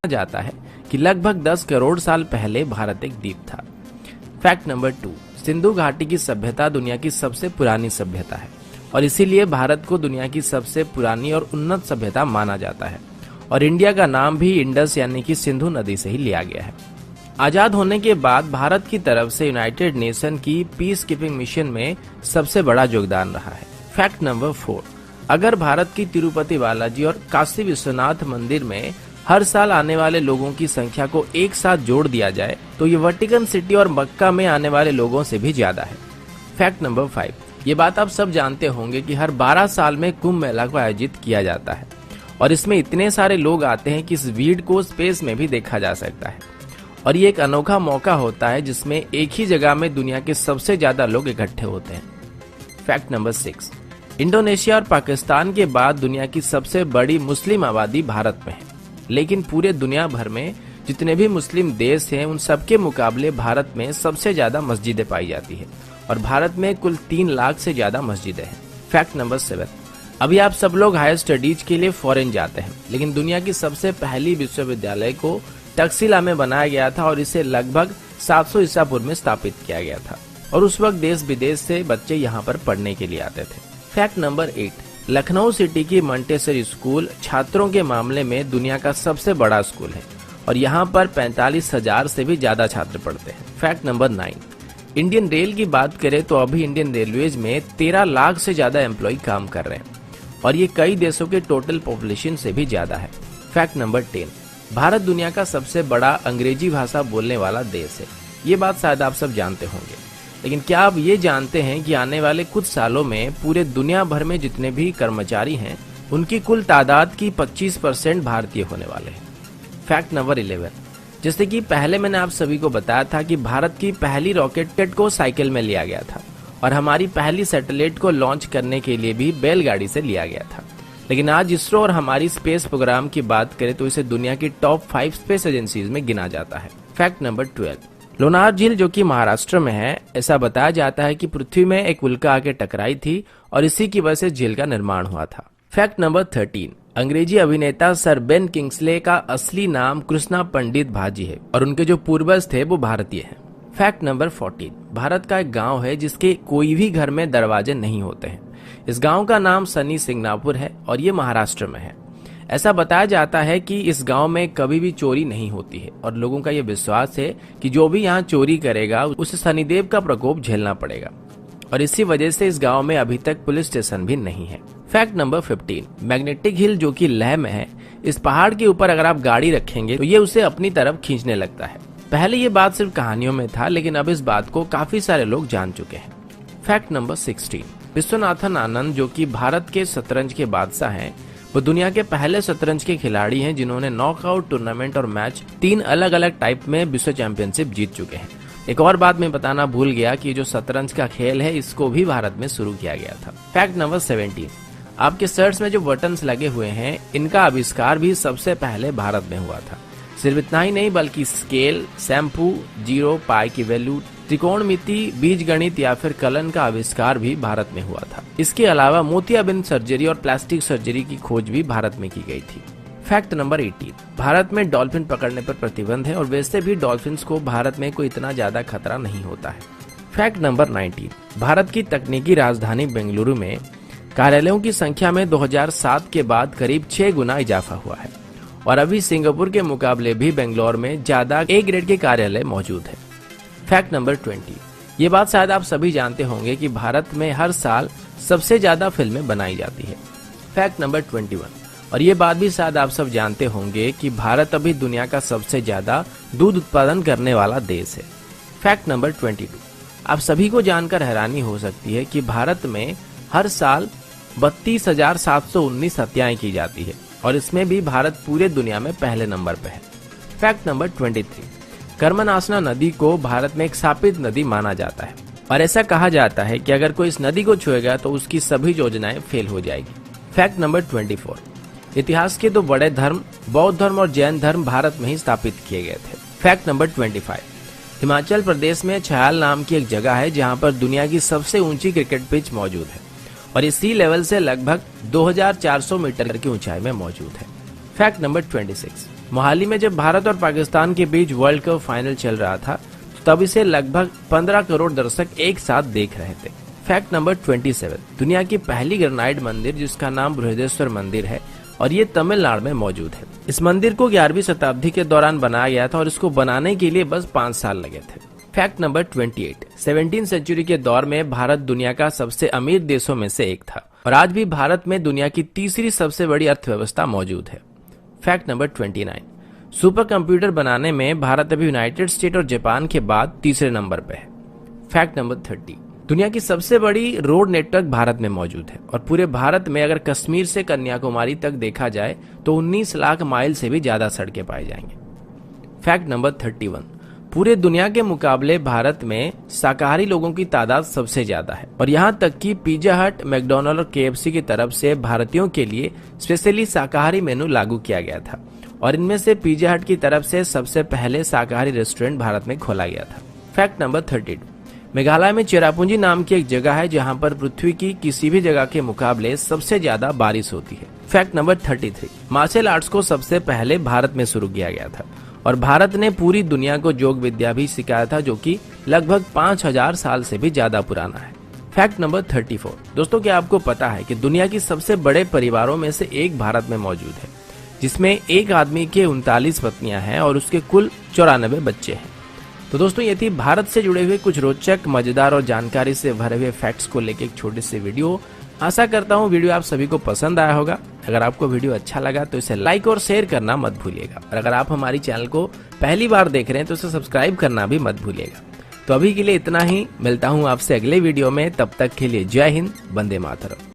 जाता है कि लगभग 10 करोड़ साल पहले भारत एक द्वीप था। फैक्ट नंबर 2, सिंधु घाटी की सभ्यता दुनिया की सबसे पुरानी सभ्यता है और इसीलिए भारत को दुनिया की सबसे पुरानी और उन्नत सभ्यता माना जाता है। और इंडिया का नाम भी इंडस यानी कि सिंधु नदी से ही लिया गया है। आजाद होने के बाद भारत की तरफ से यूनाइटेड नेशन की पीस कीपिंग मिशन में सबसे बड़ा योगदान रहा है। फैक्ट नंबर 4, अगर भारत की तिरुपति बालाजी और काशी विश्वनाथ मंदिर में हर साल आने वाले लोगों की संख्या को एक साथ जोड़ दिया जाए तो ये वेटिकन सिटी और मक्का में आने वाले लोगों से भी ज्यादा है। फैक्ट नंबर 5, ये बात आप सब जानते होंगे कि हर 12 साल में कुंभ मेला को आयोजित किया जाता है और इसमें इतने सारे लोग आते हैं कि इस भीड़ को स्पेस में भी देखा जा सकता है और ये एक अनोखा मौका होता है जिसमें एक ही जगह में दुनिया के सबसे ज्यादा लोग इकट्ठे होते हैं। फैक्ट नंबर 6, इंडोनेशिया और पाकिस्तान के बाद दुनिया की सबसे बड़ी मुस्लिम आबादी भारत में है, लेकिन पूरे दुनिया भर में जितने भी मुस्लिम देश हैं उन सबके मुकाबले भारत में सबसे ज्यादा मस्जिदें पाई जाती है और भारत में कुल 3 लाख से ज्यादा मस्जिदें हैं। फैक्ट नंबर 7, अभी आप सब लोग हायर स्टडीज के लिए फॉरेन जाते हैं, लेकिन दुनिया की सबसे पहली विश्वविद्यालय को तक्षशिला में बनाया गया था और इसे लगभग 700 ईसा पूर्व में स्थापित किया गया था और उस वक्त देश विदेश से बच्चे यहाँ पर पढ़ने के लिए आते थे। फैक्ट नंबर 8, लखनऊ सिटी की मंटेसरी स्कूल छात्रों के मामले में दुनिया का सबसे बड़ा स्कूल है और यहाँ पर 45,000 से भी ज्यादा छात्र पढ़ते हैं। फैक्ट नंबर 9, इंडियन रेल की बात करें तो अभी इंडियन रेलवेज में 13 लाख से ज्यादा एम्प्लॉय काम कर रहे हैं और ये कई देशों के टोटल पॉपुलेशन से भी ज्यादा है। फैक्ट नंबर 10, भारत दुनिया का सबसे बड़ा अंग्रेजी भाषा बोलने वाला देश है। ये बात शायद आप सब जानते होंगे, लेकिन क्या आप ये जानते हैं कि आने वाले कुछ सालों में पूरे दुनिया भर में जितने भी कर्मचारी हैं उनकी कुल तादाद की 25% भारतीय होने वाले हैं। फैक्ट नंबर 11, जैसे कि पहले मैंने आप सभी को बताया था कि भारत की पहली रॉकेट को साइकिल में लिया गया था और हमारी पहली सैटेलाइट को लॉन्च करने के लिए भी बैलगाड़ी से लिया गया था, लेकिन आज इसरो और हमारी स्पेस प्रोग्राम की बात करें तो इसे दुनिया की टॉप 5 स्पेस एजेंसीज में गिना जाता है। फैक्ट नंबर 12, लोनार झील जो कि महाराष्ट्र में है, ऐसा बताया जाता है कि पृथ्वी में एक उल्का आके टकराई थी और इसी की वजह से झील का निर्माण हुआ था। फैक्ट नंबर 13, अंग्रेजी अभिनेता सर बेन किंग्सले का असली नाम कृष्णा पंडित भाजी है और उनके जो पूर्वज थे वो भारतीय हैं। फैक्ट नंबर 14, भारत का एक गांव है जिसके कोई भी घर में दरवाजे नहीं होते हैं। इस गांव का नाम सनी सिंगनापुर है और ये महाराष्ट्र में है। ऐसा बताया जाता है कि इस गांव में कभी भी चोरी नहीं होती है और लोगों का ये विश्वास है कि जो भी यहाँ चोरी करेगा उसे शनिदेव का प्रकोप झेलना पड़ेगा और इसी वजह से इस गांव में अभी तक पुलिस स्टेशन भी नहीं है। फैक्ट नंबर 15, मैग्नेटिक हिल जो कि लेह में है, इस पहाड़ के ऊपर अगर आप गाड़ी रखेंगे तो ये उसे अपनी तरफ खींचने लगता है। पहले ये बात सिर्फ कहानियों में था, लेकिन अब इस बात को काफी सारे लोग जान चुके हैं। फैक्ट नंबर 16, विश्वनाथन आनंद जो कि भारत के शतरंज के बादशाह हैं, वो दुनिया के पहले शतरंज के खिलाड़ी हैं जिन्होंने नॉकआउट टूर्नामेंट और मैच 3 अलग अलग टाइप में विश्व चैंपियनशिप जीत चुके हैं। एक और बात मैं बताना भूल गया कि जो शतरंज का खेल है इसको भी भारत में शुरू किया गया था। फैक्ट नंबर 17, आपके शर्ट्स में जो बटन्स लगे हुए हैं इनका आविष्कार भी सबसे पहले भारत में हुआ था। सिर्फ इतना ही नहीं बल्कि स्केल, शैम्पू, जीरो, पाई की वैल्यू, त्रिकोणमिति, बीजगणित या फिर कलन का आविष्कार भी भारत में हुआ था। इसके अलावा मोतियाबिंद सर्जरी और प्लास्टिक सर्जरी की खोज भी भारत में की गई थी। फैक्ट नंबर 18, भारत में डॉल्फिन पकड़ने पर प्रतिबंध है और वैसे भी डॉल्फिन्स को भारत में कोई इतना ज्यादा खतरा नहीं होता है। फैक्ट नंबर 19, भारत की तकनीकी राजधानी बेंगलुरु में कार्यालयों की संख्या में 2007 के बाद करीब 6 गुना इजाफा हुआ है और अभी सिंगापुर के मुकाबले भी बेंगलोर में ज्यादा ए ग्रेड के कार्यालय मौजूद है। फैक्ट नंबर 20, ये बात शायद आप सभी जानते होंगे कि भारत में हर साल सबसे ज्यादा फिल्में बनाई जाती है। फैक्ट नंबर 21, और ये बात भी शायद आप सब जानते होंगे कि भारत अभी दुनिया का सबसे ज्यादा दूध उत्पादन करने वाला देश है। फैक्ट नंबर 22, आप सभी को जानकर हैरानी हो सकती है कि भारत में हर साल 32,719 हत्याएं की जाती है और इसमें भी भारत पूरे दुनिया में पहले नंबर पर है। फैक्ट नंबर 23, कर्मनाशना नदी को भारत में एक शापित नदी माना जाता है और ऐसा कहा जाता है कि अगर कोई इस नदी को छुएगा तो उसकी सभी योजनाएं फेल हो जाएगी। फैक्ट नंबर 24, इतिहास के 2 बड़े धर्म बौद्ध धर्म और जैन धर्म भारत में ही स्थापित किए गए थे। फैक्ट नंबर 25, हिमाचल प्रदेश में छयाल नाम की एक जगह है जहां पर दुनिया की सबसे ऊंची क्रिकेट पिच मौजूद है और इस सी लेवल से लगभग 2400 मीटर की ऊंचाई में मौजूद है। फैक्ट नंबर 26, मोहाली में जब भारत और पाकिस्तान के बीच वर्ल्ड कप फाइनल चल रहा था तब इसे लगभग 15 करोड़ दर्शक एक साथ देख रहे थे। फैक्ट नंबर 27, दुनिया की पहली ग्रेनाइट मंदिर जिसका नाम बृहदेश्वर मंदिर है और ये तमिलनाडु में मौजूद है। इस मंदिर को 11वीं शताब्दी के दौरान बनाया गया था और इसको बनाने के लिए बस 5 साल लगे थे। फैक्ट नंबर 28, 17वीं सेंचुरी के दौर में भारत दुनिया का सबसे अमीर देशों में से एक था और आज भी भारत में दुनिया की तीसरी सबसे बड़ी अर्थव्यवस्था मौजूद है। फैक्ट नंबर 29, सुपर कंप्यूटर बनाने में भारत अभी यूनाइटेड स्टेट और जापान के बाद तीसरे नंबर पे है। फैक्ट नंबर 30, दुनिया की सबसे बड़ी रोड नेटवर्क भारत में मौजूद है और पूरे भारत में अगर कश्मीर से कन्याकुमारी तक देखा जाए तो 19 लाख माइल से भी ज्यादा सड़कें पाई जाएंगे। फैक्ट नंबर 31, पूरे दुनिया के मुकाबले भारत में शाकाहारी लोगों की तादाद सबसे ज्यादा है और यहाँ तक कि पिज्जा हट, मैकडॉनल्ड और KFC की तरफ से भारतीयों के लिए स्पेशली शाकाहारी मेनू लागू किया गया था और इनमें से पिज्जा हट की तरफ से सबसे पहले शाकाहारी रेस्टोरेंट भारत में खोला गया था। फैक्ट नंबर 32, मेघालय में चेरापूंजी नाम की एक जगह है जहां पर पृथ्वी की किसी भी जगह के मुकाबले सबसे ज्यादा बारिश होती है। फैक्ट नंबर 33, मार्शल आर्ट्स को सबसे पहले भारत में शुरू किया गया था और भारत ने पूरी दुनिया को योग विद्या भी सिखाया था जो कि लगभग 5000 साल से भी ज्यादा पुराना है। फैक्ट नंबर 34, दोस्तों क्या आपको पता है कि दुनिया की सबसे बड़े परिवारों में से एक भारत में मौजूद है जिसमें एक आदमी के 39 पत्नियां हैं और उसके कुल 94 बच्चे हैं। तो दोस्तों ये थी भारत से जुड़े हुए कुछ रोचक, मजेदार और जानकारी से भरे हुए फैक्ट्स को लेकर एक छोटी सी वीडियो। आशा करता हूँ वीडियो आप सभी को पसंद आया होगा। अगर आपको वीडियो अच्छा लगा तो इसे लाइक और शेयर करना मत भूलिएगा और अगर आप हमारी चैनल को पहली बार देख रहे हैं तो इसे सब्सक्राइब करना भी मत भूलिएगा। तो अभी के लिए इतना ही, मिलता हूँ आपसे अगले वीडियो में, तब तक के लिए जय हिंद, वंदे मातरम।